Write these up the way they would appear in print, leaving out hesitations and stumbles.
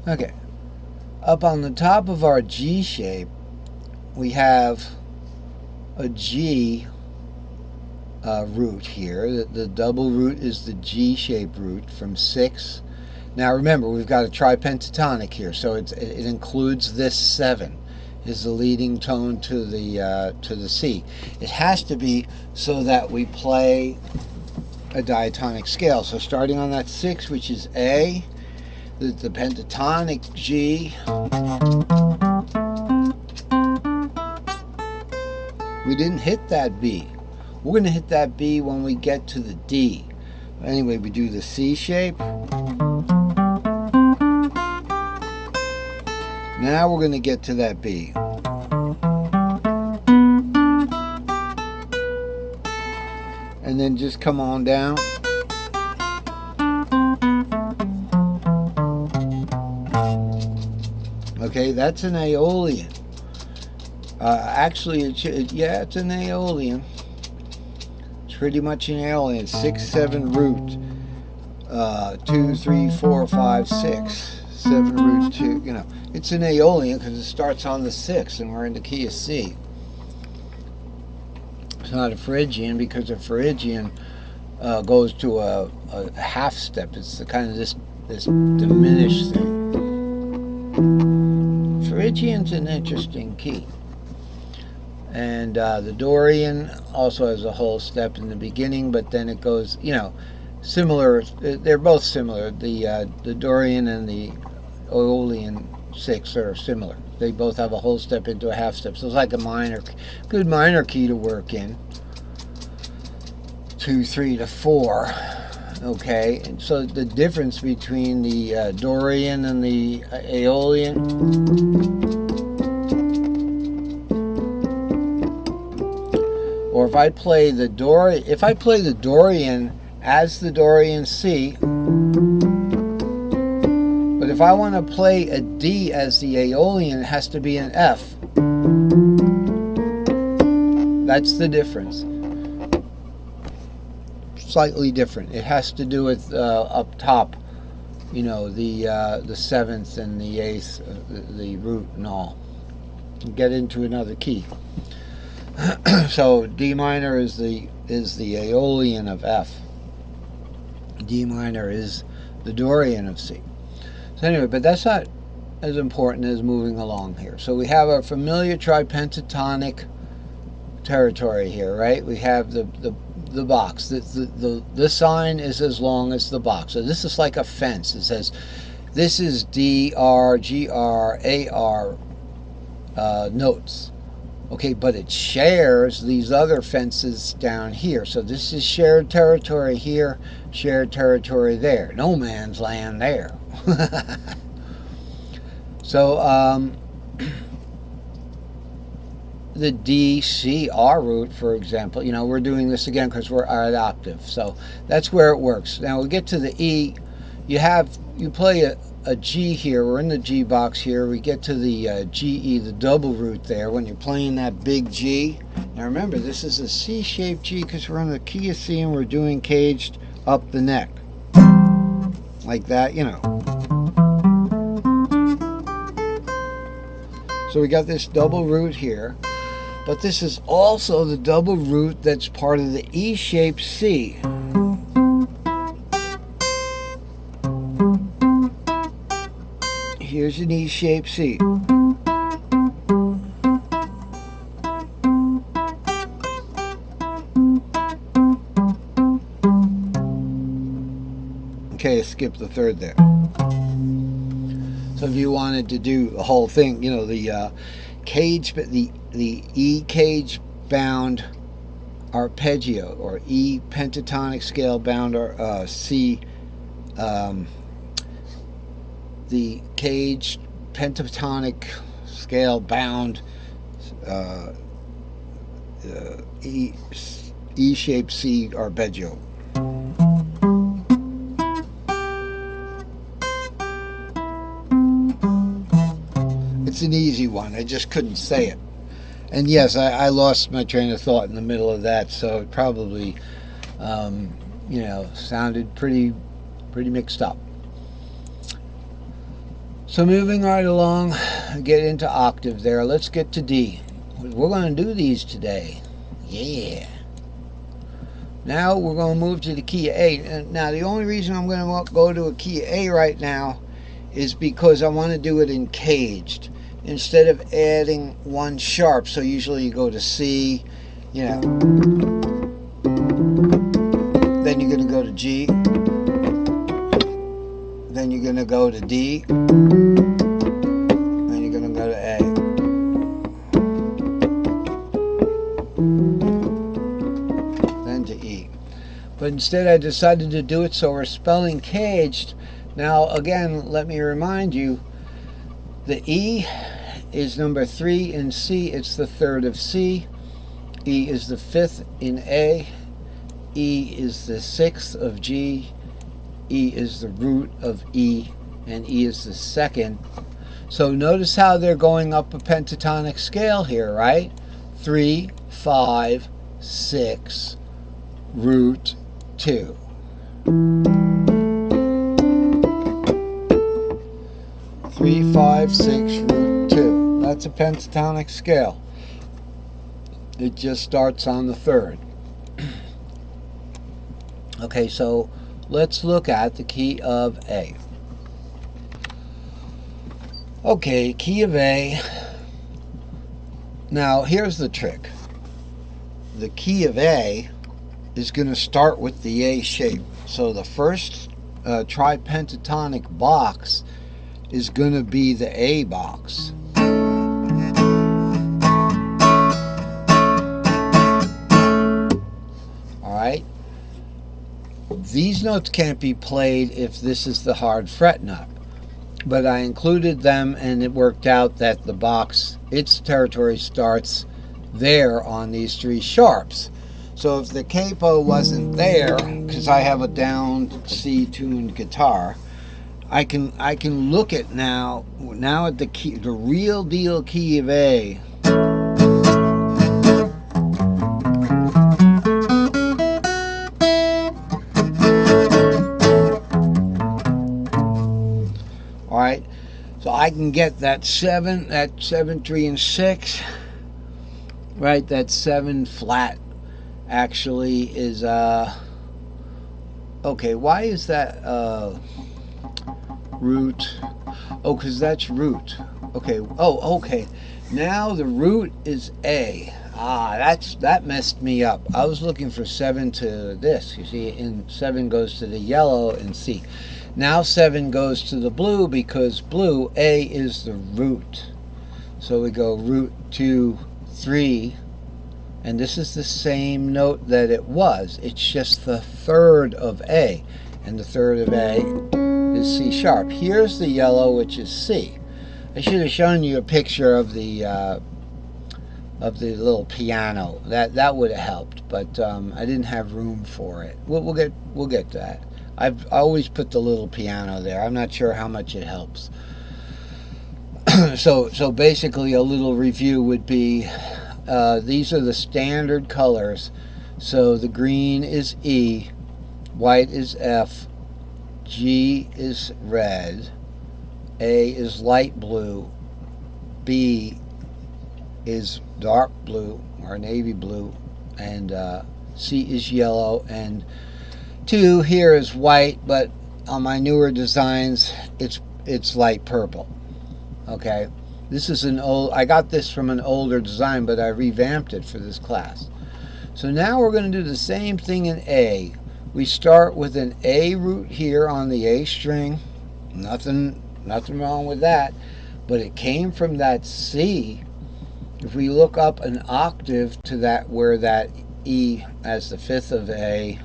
Okay, up on the top of our G shape, we have a G root here. The double root is the G-shaped root from 6. Now remember, we've got a tripentatonic here, so it includes this 7 is the leading tone to the C. It has to be so that we play a diatonic scale. So starting on that 6, which is A, the pentatonic G, we didn't hit that B. We're going to hit that B when we get to the D. Anyway, we do the C shape. Now we're going to get to that B. And then just come on down. Okay, that's an Aeolian. Actually, yeah, it's an Aeolian. It's pretty much an Aeolian. 6, 7 root. 2, 3, 4, 5, 6. 7 root 2. You know, it's an Aeolian because it starts on the 6, and we're in the key of C. It's not a Phrygian because a Phrygian goes to a half step. It's the kind of this diminished thing. Phrygian's an interesting key. And the Dorian also has a whole step in the beginning, but then it goes, you know, similar. They're both similar. The Dorian and the Aeolian 6 are similar. They both have a whole step into a half step. So it's like a good minor key to work in. 2, 3 to 4. Okay, and so the difference between the Dorian and the Aeolian, or if I play the Dorian as the Dorian C, but if I want to play a D as the Aeolian, it has to be an F. That's the difference. Slightly different. It has to do with up top, you know, the 7th and the 8th, the root and all. Get into another key. So D minor is the Aeolian of F. D minor is the Dorian of C. So anyway, but that's not as important as moving along here. So we have our familiar tripentatonic territory here, right? We have the box. The sign is as long as the box. So this is like a fence. It says this is D, R, G, R, A, R notes. Okay, but it shares these other fences down here. So this is shared territory here, shared territory there. No man's land there. So the D, C, R root, for example, you know, we're doing this again because we're at octave. So that's where it works. Now we get to the E. You play a G here. We're in the G box here. We get to the GE, the double root there, when you're playing that big G. Now remember, this is a C-shaped G because we're in the key of C and we're doing caged up the neck. Like that, you know. So we got this double root here. But this is also the double root that's part of the E-shaped C. Here's an E-shaped C. Okay, skip the third there. So if you wanted to do the whole thing, you know, the cage, the E cage bound arpeggio, or E pentatonic scale bound, or C, the cage pentatonic scale bound E-shaped C arpeggio. It's an easy one. I just couldn't say it. And yes, I lost my train of thought in the middle of that, so it probably, you know, sounded pretty mixed up. So moving right along, get into octave there. Let's get to D. We're going to do these today. Yeah. Now we're going to move to the key of A. And now the only reason I'm going to go to a key of A right now is because I want to do it in caged instead of adding one sharp. So usually you go to C, you know. Then you're going to go to G. Then you're going to go to D. Then you're going to go to A. Then to E. But instead I decided to do it so we're spelling caged. Now again, let me remind you, the E is number 3 in C. It's the third of C. E is the 5th in A. E is the 6th of G. E is the root of E, and E is the 2nd. So notice how they're going up a pentatonic scale here, right? 3, 5, 6, root 2. Three, 5, 6, root 2. That's a pentatonic scale. It just starts on the 3rd. Okay, so let's look at the key of A. Okay, key of A. Now, here's the trick. The key of A is going to start with the A shape. So the first tripentatonic box is going to be the A box. Alright? These notes can't be played if this is the hard fret nut. But I included them and it worked out that the box, its territory starts there on these 3 sharps. So if the capo wasn't there, because I have a down C tuned guitar, I can look at now at the key, the real deal key of A. All right, so I can get that 7, 3, and 6. Right, that 7 flat actually is okay. Why is that root? Oh, because that's root. Okay. Oh, okay. Now the root is A. That messed me up. I was looking for 7 to this. You see, and 7 goes to the yellow and C. Now 7 goes to the blue because blue, A is the root. So we go root 2, 3, and this is the same note that it was. It's just the 3rd of A, and the 3rd of A is C sharp. Here's the yellow, which is C. I should have shown you a picture of the little piano. That would have helped, but I didn't have room for it. We'll get to that. I always put the little piano there. I'm not sure how much it helps. So basically a little review would be, these are the standard colors. So the green is E, white is F, G is red, A is light blue, B is dark blue or navy blue, and C is yellow, and 2 here is white, but on my newer designs it's light purple. Okay, this is an old, I got this from an older design, but I revamped it for this class. So now we're going to do the same thing in A. We start with an A root here on the A string. Nothing wrong with that, but it came from that C. If we look up an octave to that, where that E as the 5th of A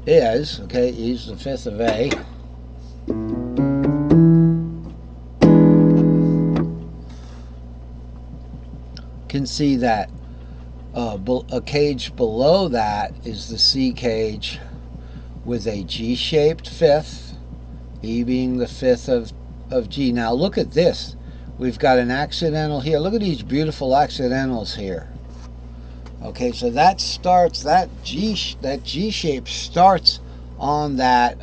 is, okay, E's the 5th of A. Can see that a cage below that is the C cage with a G-shaped 5th, E being the 5th of G. Now look at this. We've got an accidental here. Look at these beautiful accidentals here. Okay, so that starts, that G shape starts on that